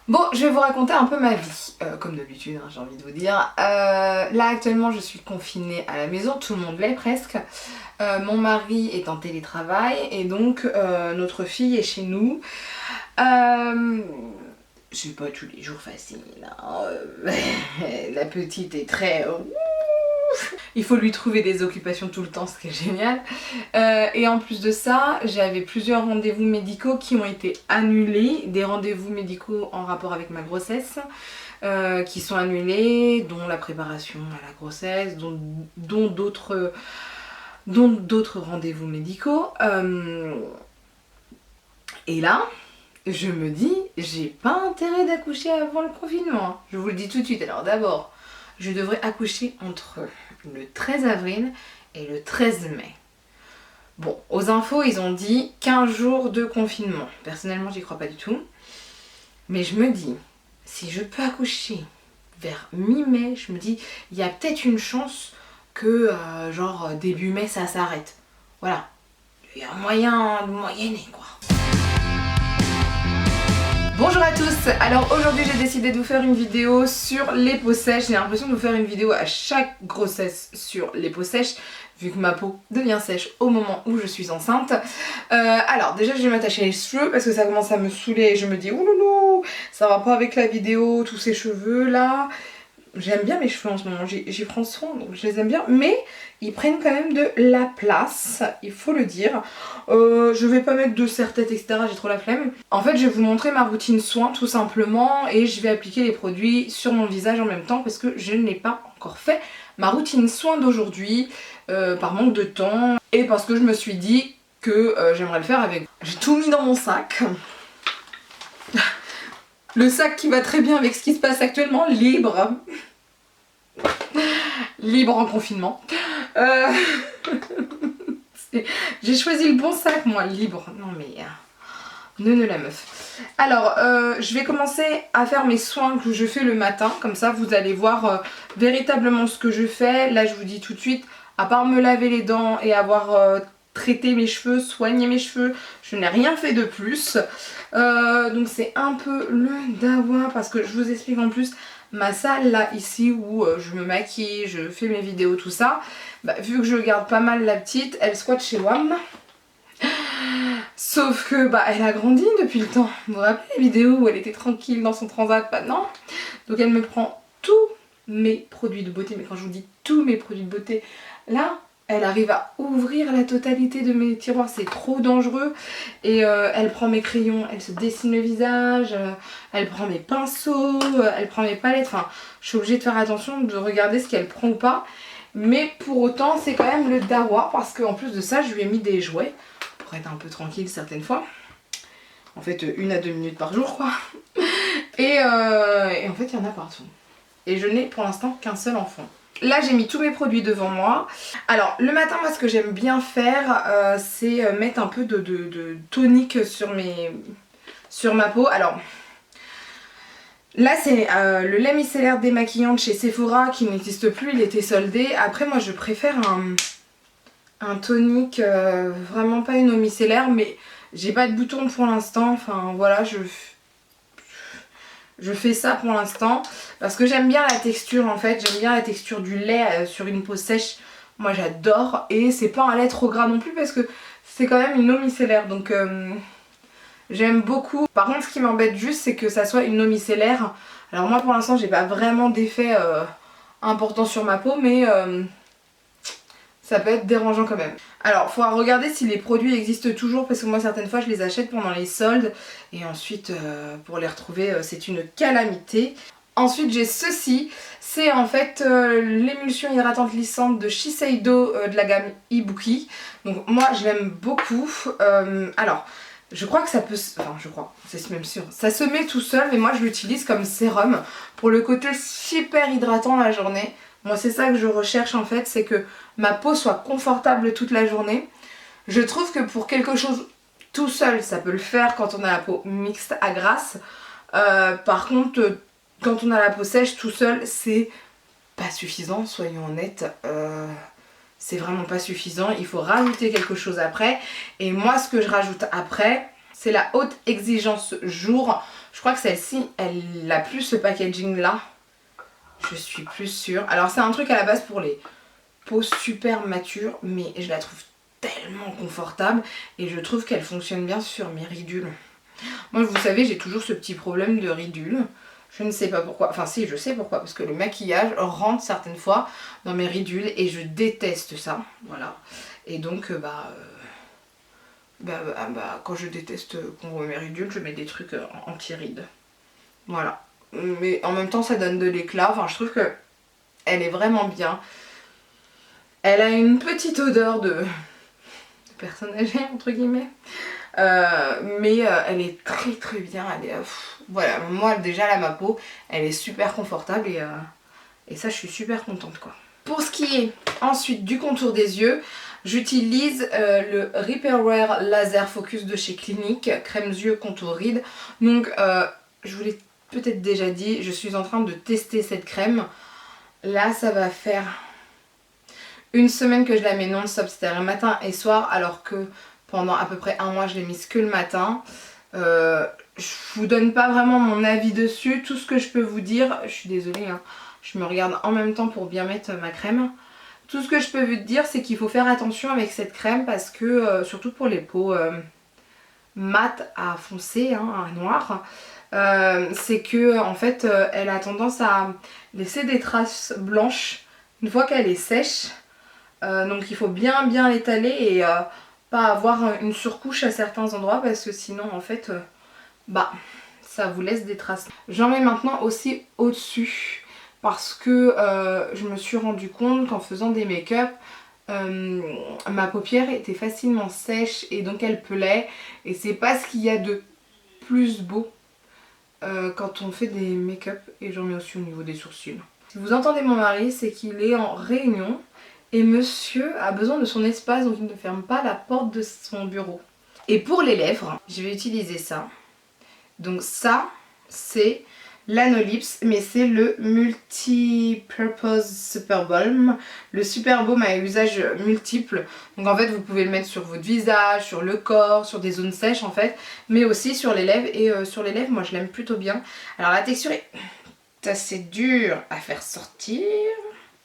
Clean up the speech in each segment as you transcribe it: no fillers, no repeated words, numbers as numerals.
Bon, je vais vous raconter un peu ma vie, comme d'habitude, hein, j'ai envie de vous dire. Là actuellement je suis confinée à la maison, tout le monde l'est presque. Mon mari est en télétravail et donc notre fille est chez nous. C'est pas tous les jours facile, hein. La petite est très... Il faut lui trouver des occupations tout le temps, ce qui est génial. Et en plus de ça, j'avais plusieurs rendez-vous médicaux qui ont été annulés. Des rendez-vous médicaux en rapport avec ma grossesse qui sont annulés, dont la préparation à la grossesse, dont d'autres rendez-vous médicaux. Et là, je me dis, j'ai pas intérêt d'accoucher avant le confinement. Je vous le dis tout de suite. Alors d'abord, je devrais accoucher entre le 13 avril et le 13 mai. Bon, aux infos, ils ont dit 15 jours de confinement. Personnellement, j'y crois pas du tout. Mais je me dis, si je peux accoucher vers mi-mai, je me dis, il y a peut-être une chance que, genre, début mai, ça s'arrête. Voilà. Il y a un moyen de moyenner, quoi. Bonjour à tous, alors aujourd'hui j'ai décidé de vous faire une vidéo sur les peaux sèches. J'ai l'impression de vous faire une vidéo à chaque grossesse sur les peaux sèches, vu que ma peau devient sèche au moment où je suis enceinte. Alors déjà je vais m'attacher les cheveux parce que ça commence à me saouler et je me dis ouloulou, ça va pas avec la vidéo, tous ces cheveux là. J'aime bien mes cheveux en ce moment, j'y prends soin donc je les aime bien, mais ils prennent quand même de la place, il faut le dire. Je vais pas mettre de serre-tête etc, j'ai trop la flemme. En fait je vais vous montrer ma routine soin tout simplement et je vais appliquer les produits sur mon visage en même temps parce que je n'ai pas encore fait ma routine soin d'aujourd'hui par manque de temps et parce que je me suis dit que j'aimerais le faire avec. J'ai tout mis dans mon sac. Le sac qui va très bien avec ce qui se passe actuellement, libre. Libre en confinement. J'ai choisi le bon sac, moi, libre. Non mais... Neune la meuf. Alors, je vais commencer à faire mes soins que je fais le matin. Comme ça, vous allez voir véritablement ce que je fais. Là, je vous dis tout de suite, à part me laver les dents et avoir... traiter mes cheveux, soigner mes cheveux, je n'ai rien fait de plus. Donc c'est un peu le dawa parce que je vous explique en plus ma salle là ici où je me maquille, je fais mes vidéos tout ça, bah, vu que je garde pas mal la petite, elle squatte chez WAM. Sauf que bah elle a grandi depuis le temps. Vous vous rappelez les vidéos où elle était tranquille dans son transat? Bah non. Donc elle me prend tous mes produits de beauté, mais quand je vous dis tous mes produits de beauté, là elle arrive à ouvrir la totalité de mes tiroirs, c'est trop dangereux. Et elle prend mes crayons, elle se dessine le visage, elle prend mes pinceaux, elle prend mes palettes. Enfin, je suis obligée de faire attention de regarder ce qu'elle prend ou pas. Mais pour autant, c'est quand même le dawa parce qu'en plus de ça, je lui ai mis des jouets pour être un peu tranquille certaines fois. En fait, 1 à 2 minutes par jour, quoi. Et en fait, il y en a partout. Et je n'ai pour l'instant qu'un seul enfant. Là j'ai mis tous mes produits devant moi. Alors le matin moi ce que j'aime bien faire c'est mettre un peu de tonique sur ma peau. Alors là c'est le lait micellaire démaquillant de chez Sephora qui n'existe plus, il était soldé. Après moi je préfère un tonique vraiment pas une eau micellaire, mais j'ai pas de bouton pour l'instant. Enfin voilà, je fais ça pour l'instant parce que j'aime bien la texture en fait, j'aime bien la texture du lait sur une peau sèche, moi j'adore. Et c'est pas un lait trop gras non plus parce que c'est quand même une eau micellaire donc j'aime beaucoup. Par contre ce qui m'embête juste c'est que ça soit une eau micellaire. Alors moi pour l'instant j'ai pas vraiment d'effet important sur ma peau mais ça peut être dérangeant quand même. Alors, il faudra regarder si les produits existent toujours parce que moi certaines fois je les achète pendant les soldes et ensuite pour les retrouver c'est une calamité. Ensuite j'ai ceci, c'est en fait l'émulsion hydratante lissante de Shiseido de la gamme Ibuki. Donc moi je l'aime beaucoup. Alors je crois que ça peut... Enfin je crois, c'est même sûr. Ça se met tout seul mais moi je l'utilise comme sérum pour le côté super hydratant la journée. Moi c'est ça que je recherche en fait, c'est que ma peau soit confortable toute la journée. Je trouve que pour quelque chose tout seul ça peut le faire quand on a la peau mixte à grasse. Par contre quand on a la peau sèche tout seul c'est pas suffisant, soyons honnêtes. C'est vraiment pas suffisant, il faut rajouter quelque chose après. Et moi ce que je rajoute après c'est la haute exigence jour Je crois que celle-ci, elle a plus ce packaging là. Je suis plus sûre. Alors c'est un truc à la base pour les peaux super matures, mais je la trouve tellement confortable et je trouve qu'elle fonctionne bien sur mes ridules. Moi, vous savez, j'ai toujours ce petit problème de ridules. Je ne sais pas pourquoi. Enfin si, je sais pourquoi. Parce que le maquillage rentre certaines fois dans mes ridules et je déteste ça. Voilà. Et donc, quand je déteste qu'on voit mes ridules, je mets des trucs anti-rides. Voilà. Mais en même temps, ça donne de l'éclat. Enfin, je trouve que elle est vraiment bien. Elle a une petite odeur de personne âgée, entre guillemets. Mais elle est très très bien. Elle est, voilà, moi déjà là, ma peau, elle est super confortable et ça, je suis super contente quoi. Pour ce qui est ensuite du contour des yeux, j'utilise le Repair Laser Focus de chez Clinique, crème yeux contour rides. Donc je vous l'ai peut-être déjà dit, je suis en train de tester cette crème. Là, ça va faire une semaine que je la mets non-stop, c'est-à-dire matin et soir, alors que pendant à peu près un mois, je l'ai mise que le matin. Je vous donne pas vraiment mon avis dessus. Tout ce que je peux vous dire, je suis désolée, hein, je me regarde en même temps pour bien mettre ma crème. Tout ce que je peux vous dire, c'est qu'il faut faire attention avec cette crème parce que, surtout pour les peaux mat à foncé, hein, à noir, c'est que en fait elle a tendance à laisser des traces blanches une fois qu'elle est sèche. Donc il faut bien l'étaler et pas avoir une surcouche à certains endroits parce que sinon en fait ça vous laisse des traces. J'en mets maintenant aussi au-dessus parce que je me suis rendu compte qu'en faisant des make-up ma paupière était facilement sèche et donc elle pelait et c'est pas ce qu'il y a de plus beau quand on fait des make-up. Et j'en mets aussi au niveau des sourcils. Si vous entendez mon mari, c'est qu'il est en réunion et monsieur a besoin de son espace, donc il ne ferme pas la porte de son bureau. Et pour les lèvres, je vais utiliser ça. Donc ça, c'est l'Anolips, mais c'est le Multi-Purpose Super Balm. Le Super Balm à usage multiple. Donc en fait, vous pouvez le mettre sur votre visage, sur le corps, sur des zones sèches en fait, mais aussi sur les lèvres. Et sur les lèvres, moi je l'aime plutôt bien. Alors la texture est assez dure à faire sortir.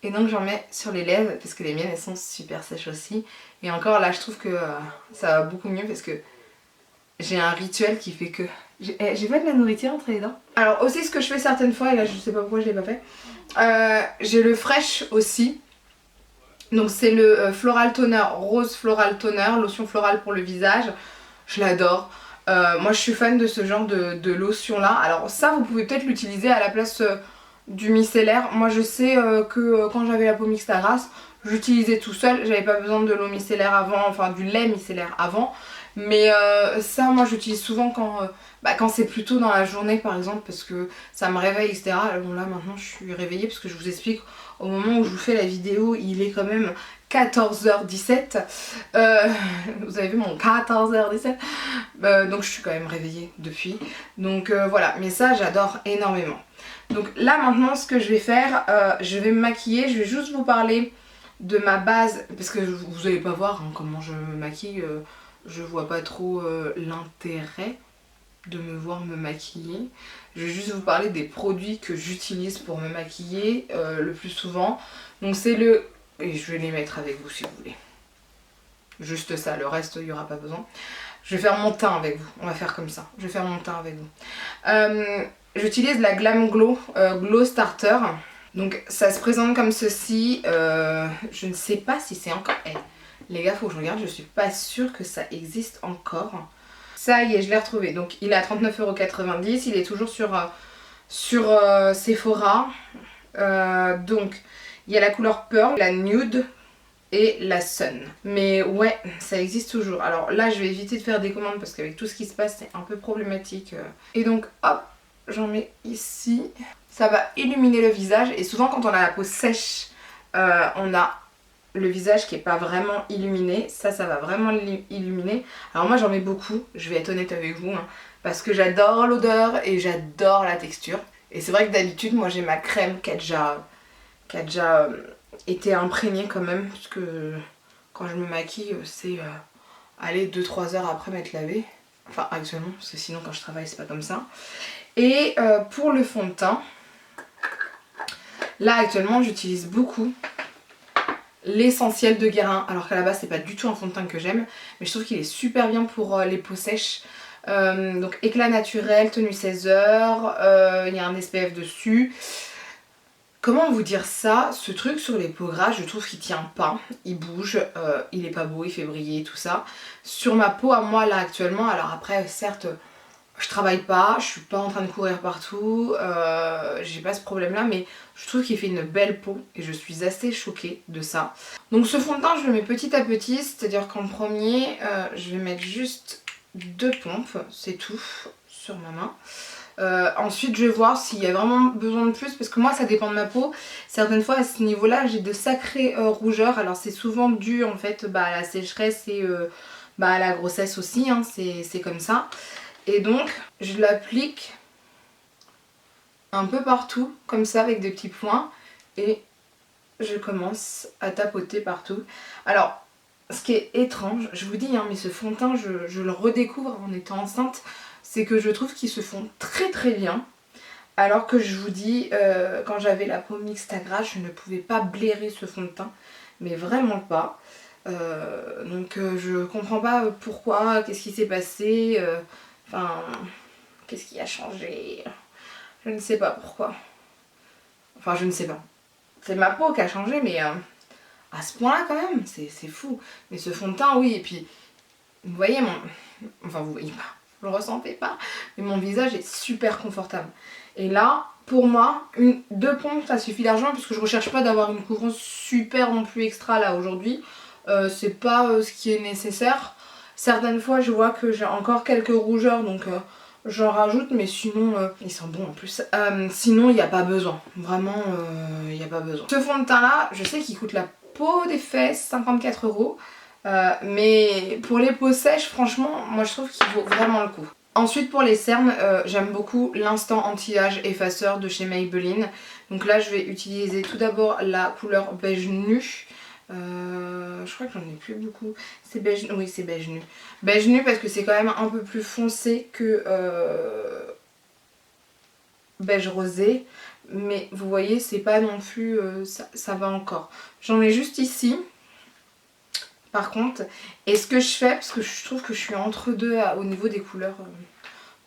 Et donc j'en mets sur les lèvres parce que les miennes elles sont super sèches aussi. Et encore là, je trouve que ça va beaucoup mieux parce que j'ai un rituel qui fait que j'ai pas de la nourriture entre les dents. Alors aussi ce que je fais certaines fois, et là je sais pas pourquoi je l'ai pas fait, j'ai le Fresh aussi. Donc c'est le Floral Toner, Rose Floral Toner, lotion florale pour le visage. Je l'adore. Moi je suis fan de ce genre de lotion là. Alors ça vous pouvez peut-être l'utiliser à la place du micellaire. Moi je sais que quand j'avais la peau mixte à race, j'utilisais tout seul. J'avais pas besoin de l'eau micellaire avant, enfin du lait micellaire avant. Mais ça moi j'utilise souvent quand c'est plutôt dans la journée par exemple parce que ça me réveille etc. Bon là maintenant je suis réveillée parce que je vous explique au moment où je vous fais la vidéo il est quand même 14h17. Vous avez vu mon 14h17 donc je suis quand même réveillée depuis. Donc voilà, mais ça j'adore énormément. Donc là maintenant ce que je vais faire, je vais me maquiller, je vais juste vous parler de ma base parce que vous allez pas voir hein, comment je me maquille. Je vois pas trop l'intérêt de me voir me maquiller. Je vais juste vous parler des produits que j'utilise pour me maquiller le plus souvent. Donc c'est le... et je vais les mettre avec vous si vous voulez. Juste ça, le reste il n'y aura pas besoin. Je vais faire mon teint avec vous. On va faire comme ça. Je vais faire mon teint avec vous. J'utilise la Glam Glow Glow Starter. Donc ça se présente comme ceci. Je ne sais pas si c'est encore... Les gars, faut que je regarde, je suis pas sûre que ça existe encore. Ça y est, je l'ai retrouvé. Donc il est à 39,90 €, il est toujours sur Sephora. Donc il y a la couleur Pearl, la Nude et la Sun. Mais ouais, ça existe toujours. Alors là, je vais éviter de faire des commandes parce qu'avec tout ce qui se passe, c'est un peu problématique. Et donc hop, j'en mets ici. Ça va illuminer le visage et souvent quand on a la peau sèche, on a le visage qui est pas vraiment illuminé. Ça va vraiment illuminer. Alors moi j'en mets beaucoup, je vais être honnête avec vous hein, parce que j'adore l'odeur et j'adore la texture. Et c'est vrai que d'habitude moi j'ai ma crème qui a déjà été imprégnée quand même, parce que quand je me maquille c'est aller 2-3 heures après m'être lavée. Enfin actuellement, parce que sinon quand je travaille c'est pas comme ça. Et pour le fond de teint, là actuellement j'utilise beaucoup l'essentiel de Guérin, alors qu'à la base c'est pas du tout un fond de teint que j'aime, mais je trouve qu'il est super bien pour les peaux sèches. Donc éclat naturel, tenue 16 heures, il y a un SPF dessus. Comment vous dire ça? Ce truc sur les peaux grasses, je trouve qu'il tient pas, il bouge, il est pas beau, il fait briller, tout ça. Sur ma peau à moi là actuellement, alors après certes je travaille pas, je suis pas en train de courir partout, j'ai pas ce problème là, mais je trouve qu'il fait une belle peau et je suis assez choquée de ça. Donc ce fond de teint je le mets petit à petit, c'est-à-dire qu'en premier je vais mettre juste 2 pompes, c'est tout, sur ma main. Ensuite je vais voir s'il y a vraiment besoin de plus parce que moi ça dépend de ma peau. Certaines fois à ce niveau là j'ai de sacrées rougeurs, alors c'est souvent dû en fait à la sécheresse et à la grossesse aussi, hein, c'est comme ça. Et donc je l'applique un peu partout comme ça avec des petits points et je commence à tapoter partout. Alors ce qui est étrange, je vous dis hein, mais ce fond de teint je le redécouvre en étant enceinte, c'est que je trouve qu'ils se font très très bien. Alors que je vous dis, quand j'avais la peau mixte à gras, je ne pouvais pas blairer ce fond de teint, mais vraiment pas. Donc je comprends pas pourquoi, qu'est-ce qui s'est passé, enfin, qu'est-ce qui a changé, je ne sais pas pourquoi. Enfin je ne sais pas. C'est ma peau qui a changé, mais à ce point là quand même, c'est fou. Mais ce fond de teint oui, et puis vous voyez mon... Enfin vous voyez pas, vous le ressentez pas, mais mon visage est super confortable. Et là, pour moi, 2 pompes ça suffit largement puisque je recherche pas d'avoir une couvrance super non plus extra là aujourd'hui. C'est pas ce qui est nécessaire. Certaines fois je vois que j'ai encore quelques rougeurs donc j'en rajoute, mais sinon ils sont bons en plus. Sinon il n'y a pas besoin, vraiment il n'y a pas besoin. Ce fond de teint là, je sais qu'il coûte la peau des fesses, 54 €. Mais pour les peaux sèches, franchement, moi je trouve qu'il vaut vraiment le coup. Ensuite pour les cernes, j'aime beaucoup l'instant anti-âge effaceur de chez Maybelline. Donc là je vais utiliser tout d'abord la couleur beige nu. Je crois que j'en ai plus beaucoup. C'est beige, oui c'est beige nu. Beige nu parce que c'est quand même un peu plus foncé que beige rosé. Mais vous voyez c'est pas non plus, ça va encore. J'en ai juste ici. Par contre, et ce que je fais, parce que je trouve que je suis entre deux au niveau des couleurs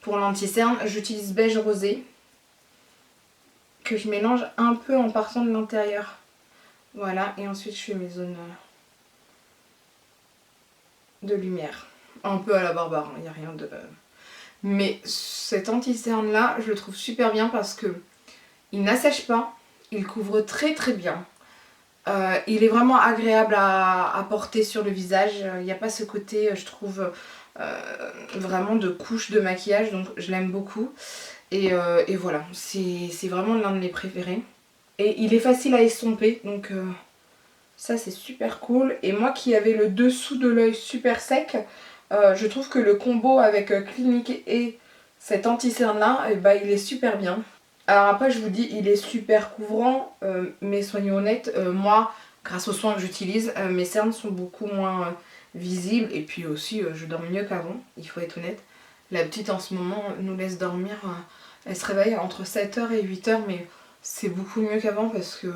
pour l'anti-cerne, j'utilise beige rosé que je mélange un peu en partant de l'intérieur. Voilà, et ensuite je fais mes zones de lumière. Un peu à la Barbare, il n'y a rien de... Mais cet anti-cerne là, je le trouve super bien parce que il n'assèche pas, il couvre très très bien. Il est vraiment agréable à porter sur le visage, il n'y a pas ce côté je trouve vraiment de couche de maquillage, donc je l'aime beaucoup et voilà, c'est vraiment l'un de mes préférés et il est facile à estomper donc ça c'est super cool. Et moi qui avais le dessous de l'œil super sec, je trouve que le combo avec Clinique et cet anti-cerne là, il est super bien. Alors après je vous dis il est super couvrant, mais soyons honnêtes, moi grâce aux soins que j'utilise, mes cernes sont beaucoup moins visibles et puis aussi je dors mieux qu'avant, il faut être honnête. La petite en ce moment nous laisse dormir, elle se réveille entre 7 h et 8 h, mais c'est beaucoup mieux qu'avant parce que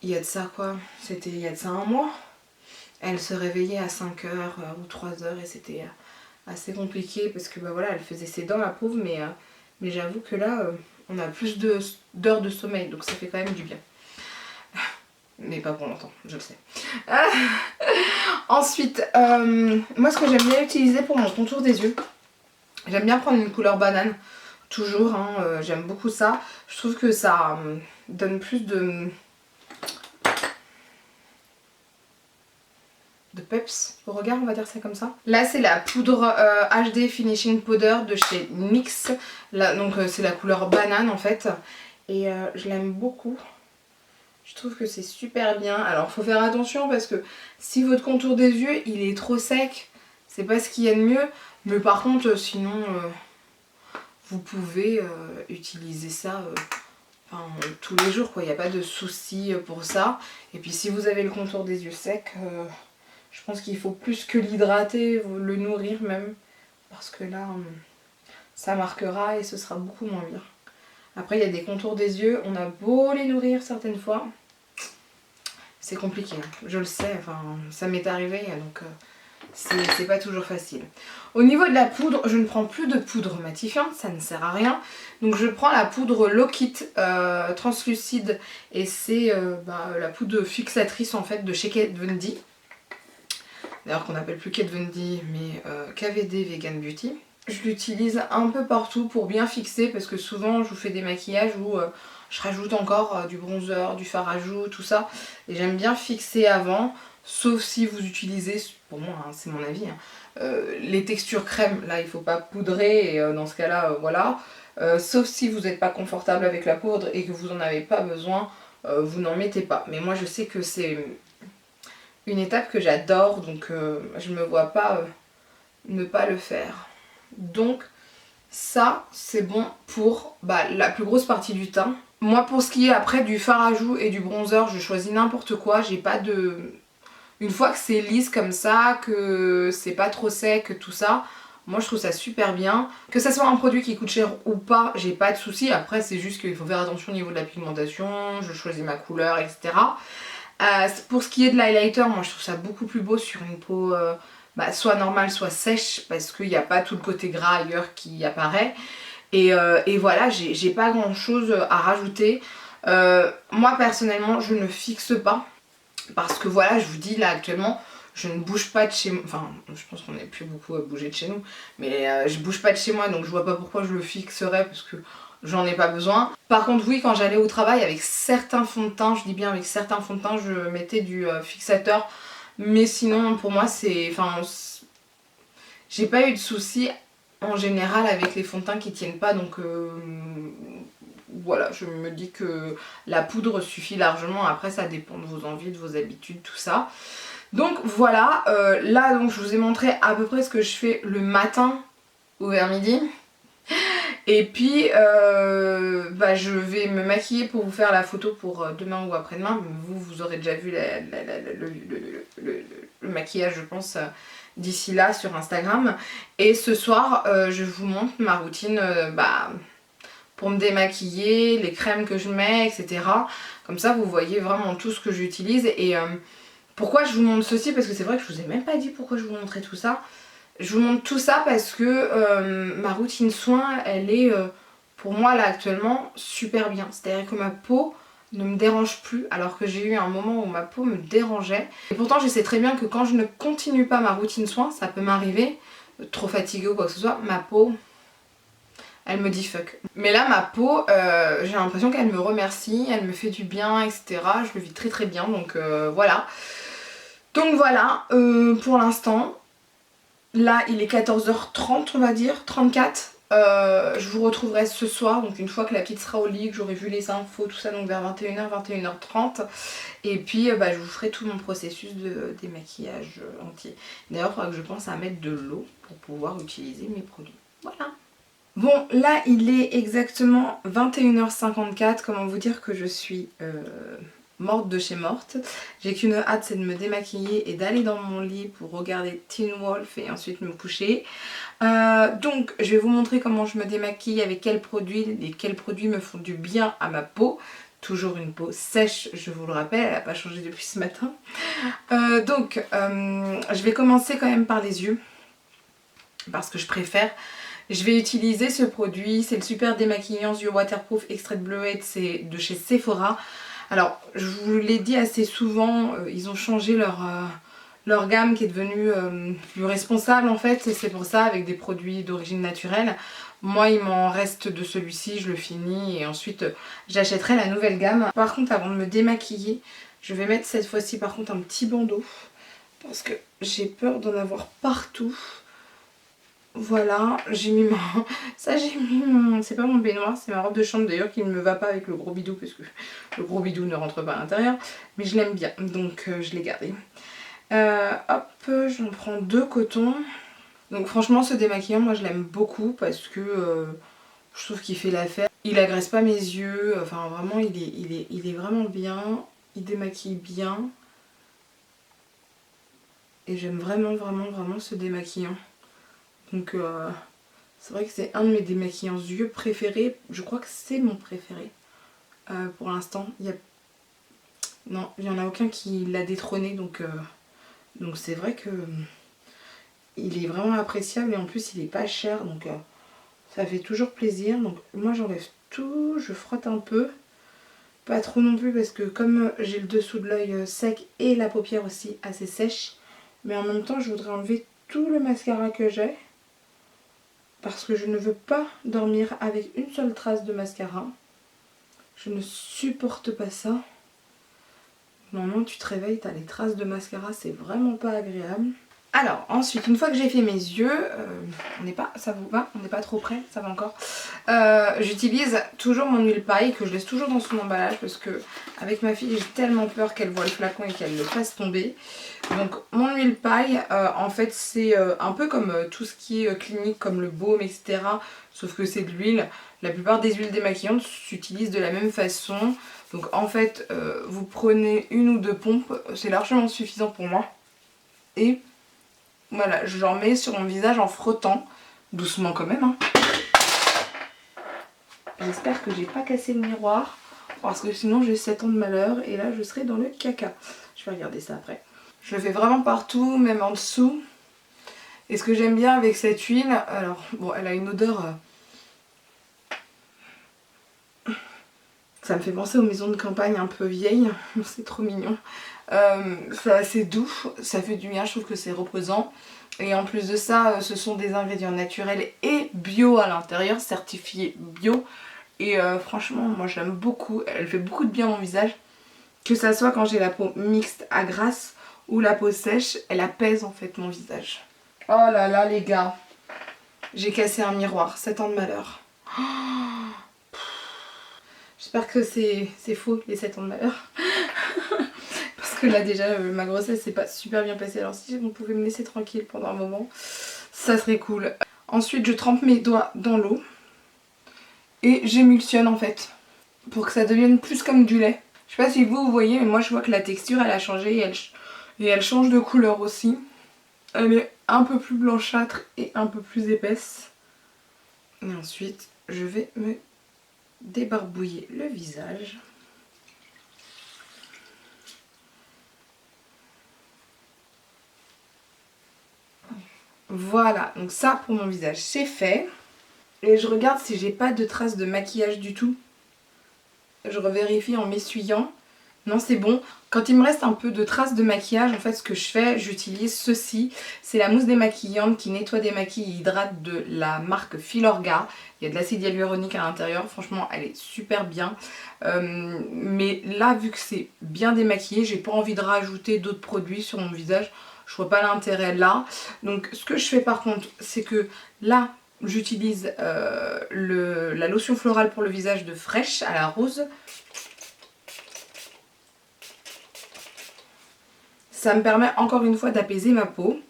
il y a de ça quoi, c'était il y a de ça un mois. Elle se réveillait à 5 h ou 3 h et c'était assez compliqué parce que voilà elle faisait ses dents la pauvre, mais j'avoue que là, on a plus d'heures de sommeil, donc ça fait quand même du bien. Mais pas pour longtemps, je le sais. Ensuite, moi ce que j'aime bien utiliser pour mon contour des yeux, j'aime bien prendre une couleur banane, toujours, hein, j'aime beaucoup ça. Je trouve que ça donne plus de peps au regard, on va dire ça comme ça. Là c'est la poudre HD Finishing Powder de chez NYX. Là, donc c'est la couleur banane en fait. Et je l'aime beaucoup. Je trouve que c'est super bien. Alors faut faire attention parce que si votre contour des yeux il est trop sec, c'est pas ce qu'il y a de mieux. Mais par contre sinon vous pouvez utiliser ça tous les jours quoi. Il n'y a pas de souci pour ça. Et puis si vous avez le contour des yeux sec, je pense qu'il faut plus que l'hydrater, le nourrir même. Parce que là, ça marquera et ce sera beaucoup moins bien. Après il y a des contours des yeux, on a beau les nourrir certaines fois, c'est compliqué, hein. Je le sais, enfin ça m'est arrivé donc c'est pas toujours facile. Au niveau de la poudre, je ne prends plus de poudre matifiante, ça ne sert à rien. Donc je prends la poudre Low-Kit translucide et c'est la poudre fixatrice en fait de chez Kat Von D. D'ailleurs qu'on n'appelle plus Kat Von D mais KVD Vegan Beauty. Je l'utilise un peu partout pour bien fixer parce que souvent je vous fais des maquillages où je rajoute encore du bronzer, du fard à joues, tout ça. Et j'aime bien fixer avant, sauf si vous utilisez, pour moi hein, c'est mon avis, hein, les textures crème. Là il ne faut pas poudrer et dans ce cas là voilà. Sauf si vous n'êtes pas confortable avec la poudre et que vous n'en avez pas besoin, vous n'en mettez pas. Mais moi je sais que c'est une étape que j'adore donc je ne me vois pas ne pas le faire. Donc ça c'est bon pour la plus grosse partie du teint. Moi pour ce qui est après du fard à joues et du bronzer, je choisis n'importe quoi, j'ai pas de... Une fois que c'est lisse comme ça, que c'est pas trop sec, tout ça, moi je trouve ça super bien. Que ça soit un produit qui coûte cher ou pas, j'ai pas de soucis. Après c'est juste qu'il faut faire attention au niveau de la pigmentation, je choisis ma couleur, etc. Pour ce qui est de l'highlighter, moi je trouve ça beaucoup plus beau sur une peau soit normale, soit sèche, parce qu'il n'y a pas tout le côté gras ailleurs qui apparaît. Et voilà, j'ai pas grand chose à rajouter. Moi personnellement, je ne fixe pas. Parce que voilà, je vous dis là actuellement, je ne bouge pas de chez moi. Enfin, je pense qu'on n'est plus beaucoup à bouger de chez nous. Mais je bouge pas de chez moi, donc je vois pas pourquoi je le fixerais, parce que j'en ai pas besoin. Par contre, oui, quand j'allais au travail avec certains fonds de teint, je dis bien avec certains fonds de teint, je mettais du fixateur. Mais sinon, pour moi, c'est... Enfin, j'ai pas eu de soucis en général avec les fonds de teint qui tiennent pas, donc voilà, je me dis que la poudre suffit largement. Après ça dépend de vos envies, de vos habitudes, tout ça. Donc voilà, là donc je vous ai montré à peu près ce que je fais le matin ou vers midi. Et puis je vais me maquiller pour vous faire la photo pour demain ou après-demain. Vous aurez déjà vu le maquillage je pense d'ici là sur Instagram. Et ce soir je vous montre ma routine pour me démaquiller, les crèmes que je mets, etc. Comme ça vous voyez vraiment tout ce que j'utilise. Et pourquoi je vous montre ceci, parce que c'est vrai que je vous ai même pas dit pourquoi je vous montrais tout ça. Je vous montre tout ça parce que ma routine soin, elle est pour moi là actuellement super bien. C'est-à-dire que ma peau ne me dérange plus, alors que j'ai eu un moment où ma peau me dérangeait. Et pourtant je sais très bien que quand je ne continue pas ma routine soin, ça peut m'arriver, trop fatiguée ou quoi que ce soit, ma peau... elle me dit fuck. Mais là ma peau, j'ai l'impression qu'elle me remercie, elle me fait du bien, etc. Je le vis très très bien, donc voilà. Donc voilà, pour l'instant, là il est 14h30 on va dire, 34. Je vous retrouverai ce soir, donc une fois que la petite sera au lit, que j'aurai vu les infos, tout ça, donc vers 21h, 21h30. Et puis je vous ferai tout mon processus de démaquillage entier. D'ailleurs il faudra que je pense à mettre de l'eau pour pouvoir utiliser mes produits. Voilà. Bon, là il est exactement 21h54, comment vous dire que je suis morte de chez morte. J'ai qu'une hâte, c'est de me démaquiller et d'aller dans mon lit pour regarder Teen Wolf et ensuite me coucher. Donc je vais vous montrer comment je me démaquille, avec quels produits et quels produits me font du bien à ma peau. Toujours une peau sèche, je vous le rappelle, elle n'a pas changé depuis ce matin. Je vais commencer quand même par les yeux, parce que je préfère. Je vais utiliser ce produit, c'est le super démaquillant yeux waterproof extrait de bleuette, c'est de chez Sephora. Alors je vous l'ai dit assez souvent, ils ont changé leur gamme qui est devenue plus responsable en fait, et c'est pour ça, avec des produits d'origine naturelle. Moi il m'en reste de celui-ci, je le finis et ensuite j'achèterai la nouvelle gamme. Par contre avant de me démaquiller, je vais mettre cette fois-ci par contre un petit bandeau, parce que j'ai peur d'en avoir partout. Voilà, j'ai mis mon... ça j'ai mis mon... c'est pas mon baignoire, c'est ma robe de chambre d'ailleurs qui ne me va pas avec le gros bidou, parce que le gros bidou ne rentre pas à l'intérieur. Mais je l'aime bien, donc je l'ai gardé. Hop, j'en prends 2 cotons. Donc franchement ce démaquillant, moi je l'aime beaucoup parce que je trouve qu'il fait l'affaire. Il agresse pas mes yeux, enfin vraiment il est vraiment bien. Il démaquille bien. Et j'aime vraiment ce démaquillant. Donc C'est vrai que c'est un de mes démaquillants yeux préférés. Je crois que c'est mon préféré pour l'instant. Non, il n'y en a aucun qui l'a détrôné. Donc c'est vrai que il est vraiment appréciable. Et en plus, il est pas cher. Donc ça fait toujours plaisir. Donc moi, j'enlève tout. Je frotte un peu. Pas trop non plus parce que comme j'ai le dessous de l'œil sec et la paupière aussi assez sèche. Mais en même temps, je voudrais enlever tout le mascara que j'ai. Parce que je ne veux pas dormir avec une seule trace de mascara. Je ne supporte pas ça. Normalement, tu te réveilles, tu as les traces de mascara, c'est vraiment pas agréable. Alors, ensuite, une fois que j'ai fait mes yeux, on n'est pas, ça vous va? On n'est pas trop près, ça va encore. J'utilise toujours mon huile paille que je laisse toujours dans son emballage parce que avec ma fille, j'ai tellement peur qu'elle voit le flacon et qu'elle le fasse tomber. Donc, mon huile paille, en fait, c'est un peu comme tout ce qui est clinique, comme le baume, etc. Sauf que c'est de l'huile. La plupart des huiles démaquillantes s'utilisent de la même façon. Donc, en fait, vous prenez une ou deux pompes, c'est largement suffisant pour moi. Et voilà, j'en mets sur mon visage en frottant, doucement quand même. Hein. J'espère que j'ai pas cassé le miroir, parce que sinon j'ai 7 ans de malheur et là je serai dans le caca. Je vais regarder ça après. Je le fais vraiment partout, même en dessous. Et ce que j'aime bien avec cette huile, alors bon, elle a une odeur... Ça me fait penser aux maisons de campagne un peu vieilles, c'est trop mignon. C'est assez doux, ça fait du bien, je trouve que c'est reposant. Et en plus de ça, ce sont des ingrédients naturels et bio à l'intérieur, certifiés bio. Et franchement, moi je l'aime beaucoup, elle fait beaucoup de bien à mon visage. Que ça soit quand j'ai la peau mixte à grasse ou la peau sèche, elle apaise en fait mon visage. Oh là là les gars, j'ai cassé un miroir, 7 ans de malheur. J'espère que c'est faux les 7 ans de malheur. Parce que là déjà ma grossesse s'est pas super bien passée. Alors si vous pouvez me laisser tranquille pendant un moment, ça serait cool. Ensuite je trempe mes doigts dans l'eau. Et j'émulsionne en fait. Pour que ça devienne plus comme du lait. Je sais pas si vous voyez mais moi je vois que la texture elle a changé et elle change de couleur aussi. Elle est un peu plus blanchâtre et un peu plus épaisse. Et ensuite je vais me débarbouiller le visage. Voilà, donc ça pour mon visage c'est fait. Et je regarde si j'ai pas de traces de maquillage du tout. Je revérifie en m'essuyant. Non, c'est bon. Quand il me reste un peu de traces de maquillage, en fait ce que je fais, j'utilise ceci. C'est la mousse démaquillante qui nettoie, démaquille et hydrate de la marque Filorga. Il y a de l'acide hyaluronique à l'intérieur, franchement elle est super bien. Mais là vu que c'est bien démaquillé, j'ai pas envie de rajouter d'autres produits sur mon visage. Je vois pas l'intérêt là. Donc ce que je fais par contre, c'est que là j'utilise la lotion florale pour le visage de Fresh à la rose. Ça me permet encore une fois d'apaiser ma peau.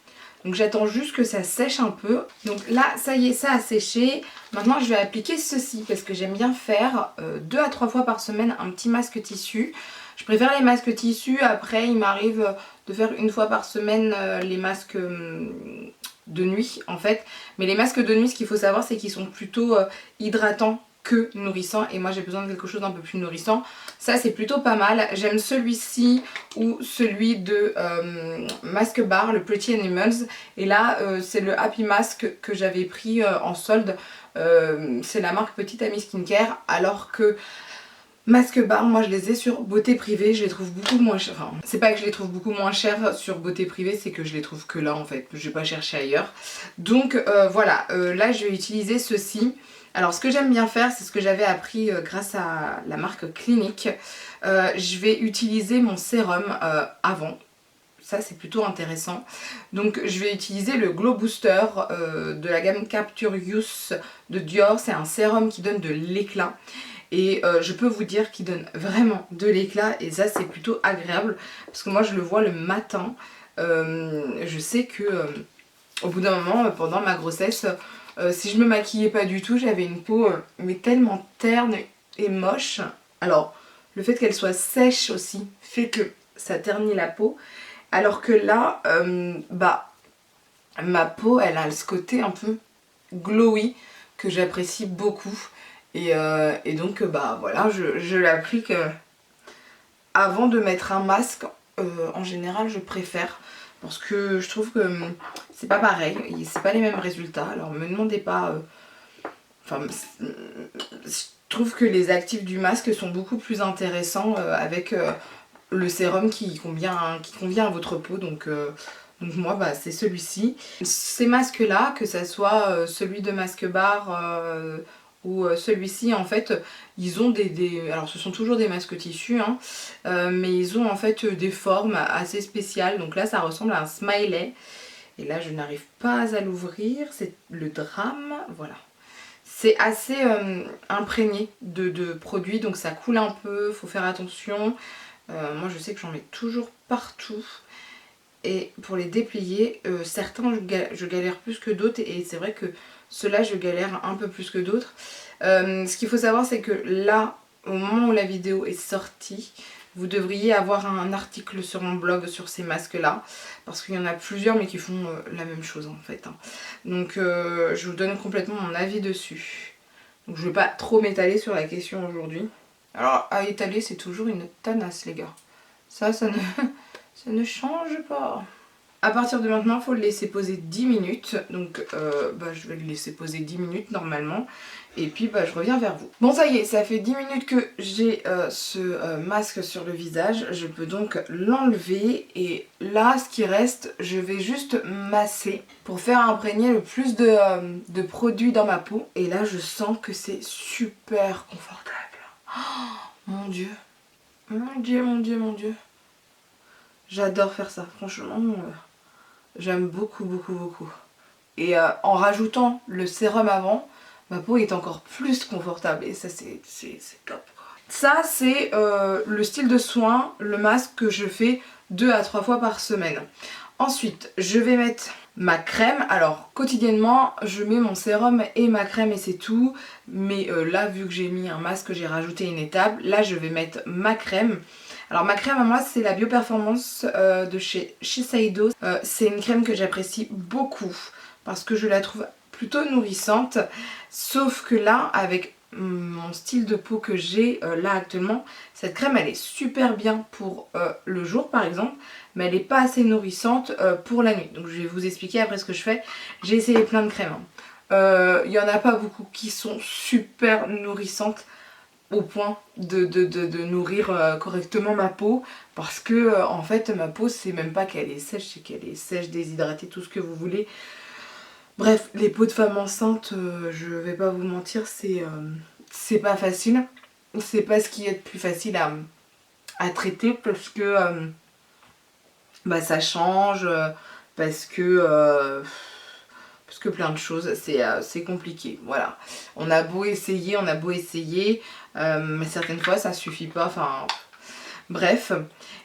Donc j'attends juste que ça sèche un peu. Donc là, ça y est, ça a séché. Maintenant, je vais appliquer ceci parce que j'aime bien faire 2 à 3 fois par semaine un petit masque tissu. Je préfère les masques tissus. Après, il m'arrive de faire une fois par semaine les masques de nuit en fait. Mais les masques de nuit, ce qu'il faut savoir, c'est qu'ils sont plutôt hydratants que nourrissant et moi j'ai besoin de quelque chose d'un peu plus nourrissant. Ça c'est plutôt pas mal. J'aime celui-ci ou celui de Mask Bar, le Pretty Animals, et là c'est le Happy Mask que j'avais pris en solde. C'est la marque Petite Amie Skincare, alors que Mask Bar, moi je les ai sur Beauté Privée, je les trouve beaucoup moins chers. Enfin, c'est pas que je les trouve beaucoup moins chers sur Beauté Privée, c'est que je les trouve que là en fait, je vais pas chercher ailleurs. Donc voilà, là je vais utiliser ceci. Alors ce que j'aime bien faire, c'est ce que j'avais appris grâce à la marque Clinique. Je vais utiliser mon sérum avant. Ça c'est plutôt intéressant. Donc je vais utiliser le Glow Booster de la gamme Capture Youth de Dior. C'est un sérum qui donne de l'éclat. Et je peux vous dire qu'il donne vraiment de l'éclat. Et ça c'est plutôt agréable. Parce que moi je le vois le matin. Je sais que au bout d'un moment, pendant ma grossesse... si je me maquillais pas du tout, j'avais une peau mais tellement terne et moche. Alors le fait qu'elle soit sèche aussi fait que ça ternit la peau. Alors que là, bah ma peau elle a ce côté un peu glowy que j'apprécie beaucoup. Et donc bah voilà, je l'applique avant de mettre un masque. En général je préfère, parce que je trouve que c'est pas pareil, c'est pas les mêmes résultats. Alors me demandez pas, enfin je trouve que les actifs du masque sont beaucoup plus intéressants avec le sérum qui convient à votre peau. Donc moi bah, c'est celui-ci. Ces masques là, que ça soit celui de Masque Bar ou celui-ci, en fait ils ont alors ce sont toujours des masques tissus hein, mais ils ont en fait des formes assez spéciales. Donc là ça ressemble à un smiley et là je n'arrive pas à l'ouvrir, c'est le drame, voilà. C'est assez imprégné de produits, donc ça coule un peu, faut faire attention. Moi je sais que j'en mets toujours partout. Et pour les déplier, certains je galère plus que d'autres, et c'est vrai que ceux-là je galère un peu plus que d'autres. Ce qu'il faut savoir, c'est que là, au moment où la vidéo est sortie, vous devriez avoir un article sur mon blog sur ces masques là, parce qu'il y en a plusieurs mais qui font la même chose en fait hein. Donc je vous donne complètement mon avis dessus. Donc je ne vais pas trop m'étaler sur la question aujourd'hui. Alors à étaler c'est toujours une tanasse les gars. Ça ne, ça ne change pas. À partir de maintenant, il faut le laisser poser 10 minutes. Donc bah, je vais le laisser poser 10 minutes normalement. Et puis bah, je reviens vers vous. Bon ça y est, ça fait 10 minutes que j'ai ce masque sur le visage. Je peux donc l'enlever. Et là, ce qui reste, je vais juste masser pour faire imprégner le plus de produits dans ma peau. Et là, je sens que c'est super confortable. Oh, mon dieu. Mon dieu, mon dieu, mon dieu. J'adore faire ça, franchement. J'aime beaucoup, beaucoup, beaucoup. Et en rajoutant le sérum avant, ma peau est encore plus confortable. Et ça, c'est top, quoi. Ça, c'est le style de soin, le masque que je fais 2 à 3 fois par semaine. Ensuite, je vais mettre ma crème. Alors, quotidiennement, je mets mon sérum et ma crème et c'est tout. Mais là, vu que j'ai mis un masque, j'ai rajouté une étape. Là, je vais mettre ma crème. Alors ma crème à moi c'est la Bioperformance de chez Shiseido. C'est une crème que j'apprécie beaucoup parce que je la trouve plutôt nourrissante. Sauf que là avec mon style de peau que j'ai là actuellement, cette crème elle est super bien pour le jour par exemple, mais elle n'est pas assez nourrissante pour la nuit. Donc je vais vous expliquer après ce que je fais. J'ai essayé plein de crèmes. Il n'y en a pas beaucoup qui sont super nourrissantes au point de nourrir correctement ma peau, parce que en fait ma peau c'est même pas qu'elle est sèche, c'est qu'elle est sèche, déshydratée, tout ce que vous voulez. Bref, les peaux de femmes enceintes, je vais pas vous mentir, c'est pas facile. C'est pas ce qui est le plus facile à traiter parce que bah, ça change, parce que plein de choses, c'est compliqué, voilà. On a beau essayer, mais certaines fois ça suffit pas, enfin bref.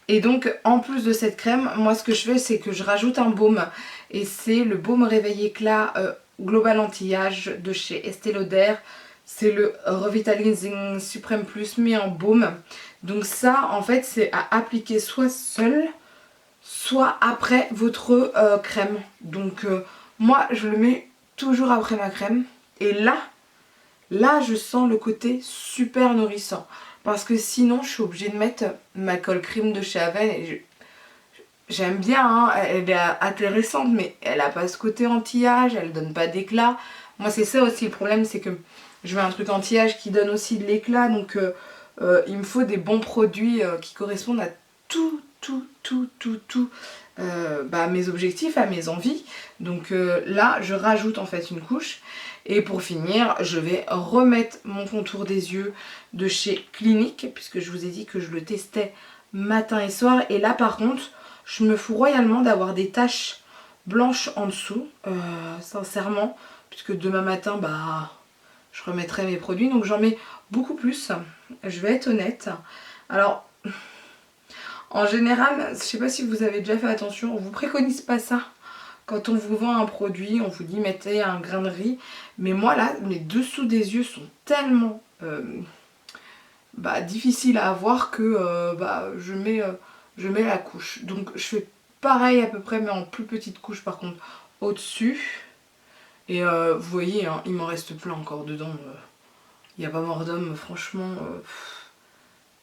Et donc en plus de cette crème, moi ce que je fais c'est que je rajoute un baume, et c'est le baume Réveil Éclat Global Anti-Âge de chez Estée Lauder. C'est le Revitalizing Supreme Plus mis en baume. Donc ça en fait c'est à appliquer soit seul, soit après votre crème. Donc moi je le mets toujours après ma crème. Et là je sens le côté super nourrissant. Parce que sinon je suis obligée de mettre ma colle cream de chez Aven. Et j'aime bien, hein, elle est intéressante, mais elle a pas ce côté anti-âge, elle donne pas d'éclat. Moi c'est ça aussi le problème, c'est que je veux un truc anti-âge qui donne aussi de l'éclat. Donc il me faut des bons produits qui correspondent à tout bah, mes objectifs, à mes envies. Donc là je rajoute en fait une couche. Et pour finir je vais remettre mon contour des yeux de chez Clinique, puisque je vous ai dit que je le testais matin et soir. Et là par contre je me fous royalement d'avoir des taches blanches en dessous, sincèrement, puisque demain matin bah je remettrai mes produits, donc j'en mets beaucoup plus, je vais être honnête. Alors en général, je sais pas si vous avez déjà fait attention, on vous préconise pas ça. Quand on vous vend un produit, on vous dit mettez un grain de riz. Mais moi là, mes dessous des yeux sont tellement difficiles à avoir que je mets la couche. Donc je fais pareil à peu près, mais en plus petite couche par contre au-dessus. Et vous voyez, hein, il m'en reste plein encore dedans. Il n'y a pas mort d'homme, franchement.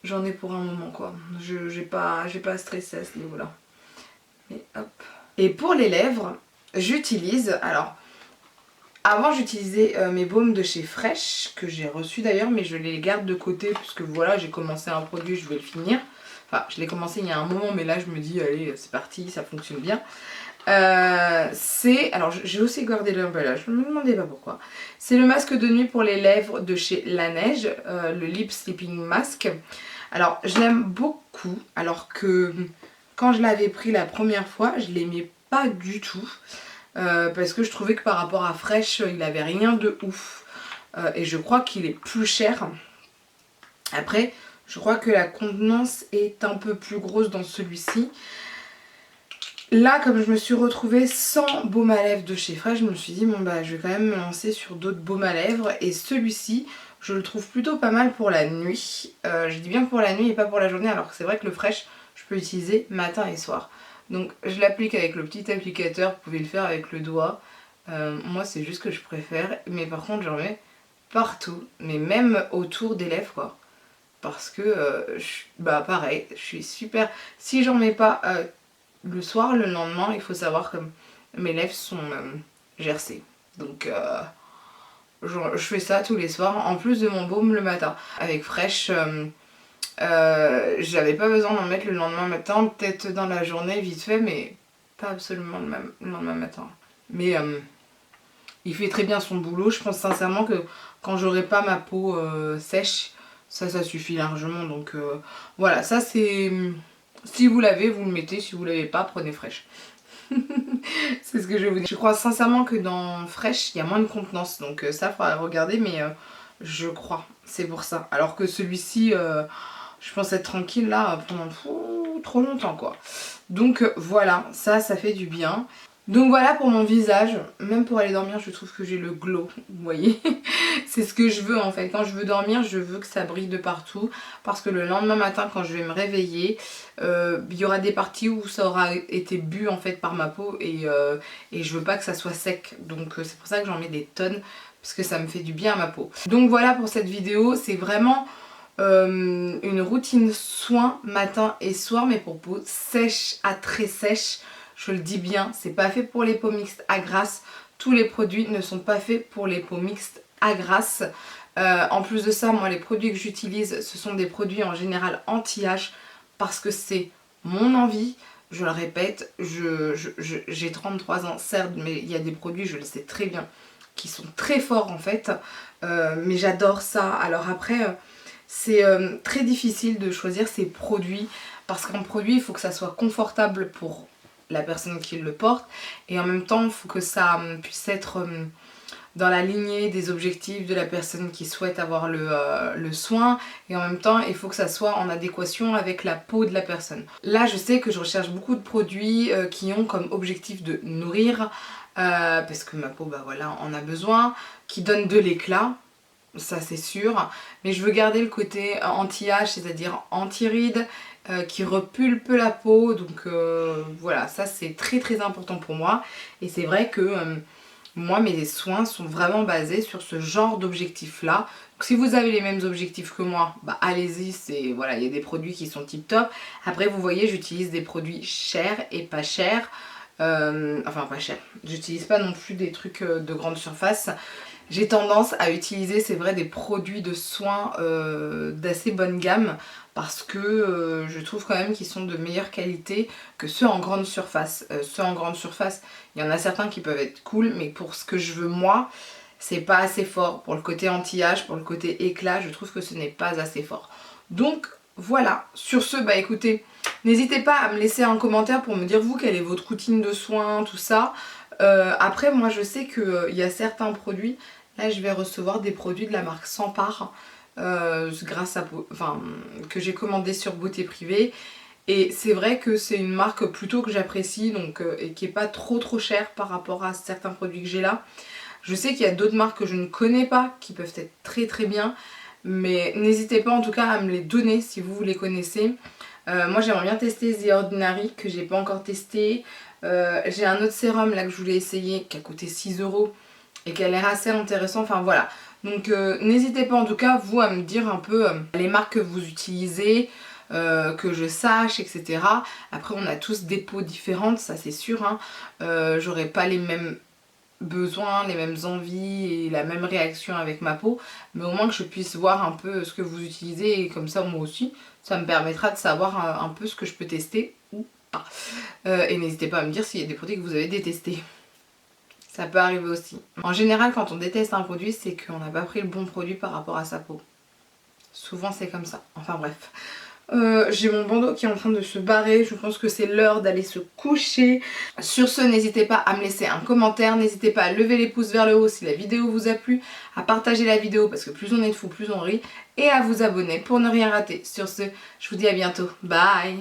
J'en ai pour un moment quoi. J'ai pas à stresser à ce niveau-là. Mais hop. Et pour les lèvres, j'utilise, alors avant j'utilisais mes baumes de chez Fresh, que j'ai reçus d'ailleurs, mais je les garde de côté, puisque voilà, j'ai commencé un produit, je vais le finir. Enfin, je l'ai commencé il y a un moment, mais là je me dis, allez, c'est parti, ça fonctionne bien. Alors j'ai aussi gardé l'emballage, ne me demandez pas pourquoi. C'est le masque de nuit pour les lèvres de chez Laneige, le Lip Sleeping Mask. Alors je l'aime beaucoup, alors que quand je l'avais pris la première fois, je l'aimais pas du tout. Parce que je trouvais que par rapport à Fresh, il avait rien de ouf. Et je crois qu'il est plus cher. Après, je crois que la contenance est un peu plus grosse dans celui-ci. Là, comme je me suis retrouvée sans baume à lèvres de chez Fresh, je me suis dit, bon bah je vais quand même me lancer sur d'autres baumes à lèvres. Et celui-ci, je le trouve plutôt pas mal pour la nuit. Je dis bien pour la nuit et pas pour la journée, alors que c'est vrai que le Fresh, je peux l'utiliser matin et soir. Donc je l'applique avec le petit applicateur, vous pouvez le faire avec le doigt. Moi c'est juste que je préfère, mais par contre j'en mets partout, mais même autour des lèvres quoi. Parce que, bah pareil, je suis super... Si j'en mets pas le soir, le lendemain, il faut savoir que mes lèvres sont gercées. Donc je fais ça tous les soirs, en plus de mon baume le matin. Avec Fresh, j'avais pas besoin d'en mettre le lendemain matin, peut-être dans la journée vite fait, mais pas absolument le lendemain matin. Mais il fait très bien son boulot, je pense sincèrement que quand j'aurai pas ma peau sèche, ça suffit largement. Donc voilà, ça c'est... Si vous l'avez, vous le mettez, si vous l'avez pas, prenez Fresh. C'est ce que je vais vous dire. Je crois sincèrement que dans Fresh, il y a moins de contenance, donc ça, il faudra regarder, mais je crois, c'est pour ça. Alors que celui-ci, je pense être tranquille là pendant trop longtemps quoi. Donc voilà, ça fait du bien. Donc voilà pour mon visage, même pour aller dormir je trouve que j'ai le glow, vous voyez. C'est ce que je veux en fait, quand je veux dormir je veux que ça brille de partout. Parce que le lendemain matin quand je vais me réveiller, il y aura des parties où ça aura été bu en fait par ma peau. Et je veux pas que ça soit sec, donc c'est pour ça que j'en mets des tonnes. Parce que ça me fait du bien à ma peau. Donc voilà pour cette vidéo, c'est vraiment... une routine soin matin et soir, mais pour peau sèche à très sèche. Je le dis bien, c'est pas fait pour les peaux mixtes à grasse. Tous les produits ne sont pas faits pour les peaux mixtes à grasse. En plus de ça, moi les produits que j'utilise, ce sont des produits en général anti-âge parce que c'est mon envie. Je le répète, j'ai 33 ans certes, mais il y a des produits, je le sais très bien, qui sont très forts en fait. Mais j'adore ça. Alors après... c'est très difficile de choisir ces produits parce qu'un produit il faut que ça soit confortable pour la personne qui le porte et en même temps il faut que ça puisse être dans la lignée des objectifs de la personne qui souhaite avoir le soin, et en même temps il faut que ça soit en adéquation avec la peau de la personne. Là je sais que je recherche beaucoup de produits qui ont comme objectif de nourrir parce que ma peau bah voilà en a besoin, qui donnent de l'éclat. Ça c'est sûr, mais je veux garder le côté anti-âge, c'est-à-dire anti-rides, qui repulpe la peau, donc voilà, ça c'est très très important pour moi. Et c'est vrai que moi mes soins sont vraiment basés sur ce genre d'objectifs là. Donc si vous avez les mêmes objectifs que moi, bah allez-y, c'est voilà, il y a des produits qui sont tip top. Après vous voyez, j'utilise des produits chers et pas chers. Enfin pas chers, j'utilise pas non plus des trucs de grande surface. J'ai tendance à utiliser, c'est vrai, des produits de soins d'assez bonne gamme parce que je trouve quand même qu'ils sont de meilleure qualité que ceux en grande surface. Ceux en grande surface, il y en a certains qui peuvent être cool, mais pour ce que je veux moi, c'est pas assez fort. Pour le côté anti-âge, pour le côté éclat, je trouve que ce n'est pas assez fort. Donc voilà, sur ce, bah écoutez, n'hésitez pas à me laisser un commentaire pour me dire vous quelle est votre routine de soins, tout ça. Après moi je sais qu'il y a certains produits, là je vais recevoir des produits de la marque Sampar grâce à, enfin, que j'ai commandé sur Beauté Privée, et c'est vrai que c'est une marque plutôt que j'apprécie, donc et qui est pas trop chère par rapport à certains produits que j'ai là. Je sais qu'il y a d'autres marques que je ne connais pas qui peuvent être très bien, mais n'hésitez pas en tout cas à me les donner si vous les connaissez. Moi j'aimerais bien tester The Ordinary que j'ai pas encore testé. J'ai un autre sérum là que je voulais essayer qui a coûté 6 €. et qui a l'air assez intéressant, enfin voilà. Donc n'hésitez pas en tout cas vous à me dire un peu les marques que vous utilisez, que je sache, etc. Après on a tous des peaux différentes, ça c'est sûr, hein. J'aurai pas les mêmes besoins, les mêmes envies et la même réaction avec ma peau, mais au moins que je puisse voir un peu ce que vous utilisez et comme ça moi aussi, ça me permettra de savoir un peu ce que je peux tester ou pas. Et n'hésitez pas à me dire s'il y a des produits que vous avez détestés. Ça peut arriver aussi. En général, quand on déteste un produit, c'est qu'on n'a pas pris le bon produit par rapport à sa peau. Souvent, c'est comme ça. Enfin bref. J'ai mon bandeau qui est en train de se barrer. Je pense que c'est l'heure d'aller se coucher. Sur ce, n'hésitez pas à me laisser un commentaire. N'hésitez pas à lever les pouces vers le haut si la vidéo vous a plu. À partager la vidéo parce que plus on est de fous, plus on rit. Et à vous abonner pour ne rien rater. Sur ce, je vous dis à bientôt. Bye!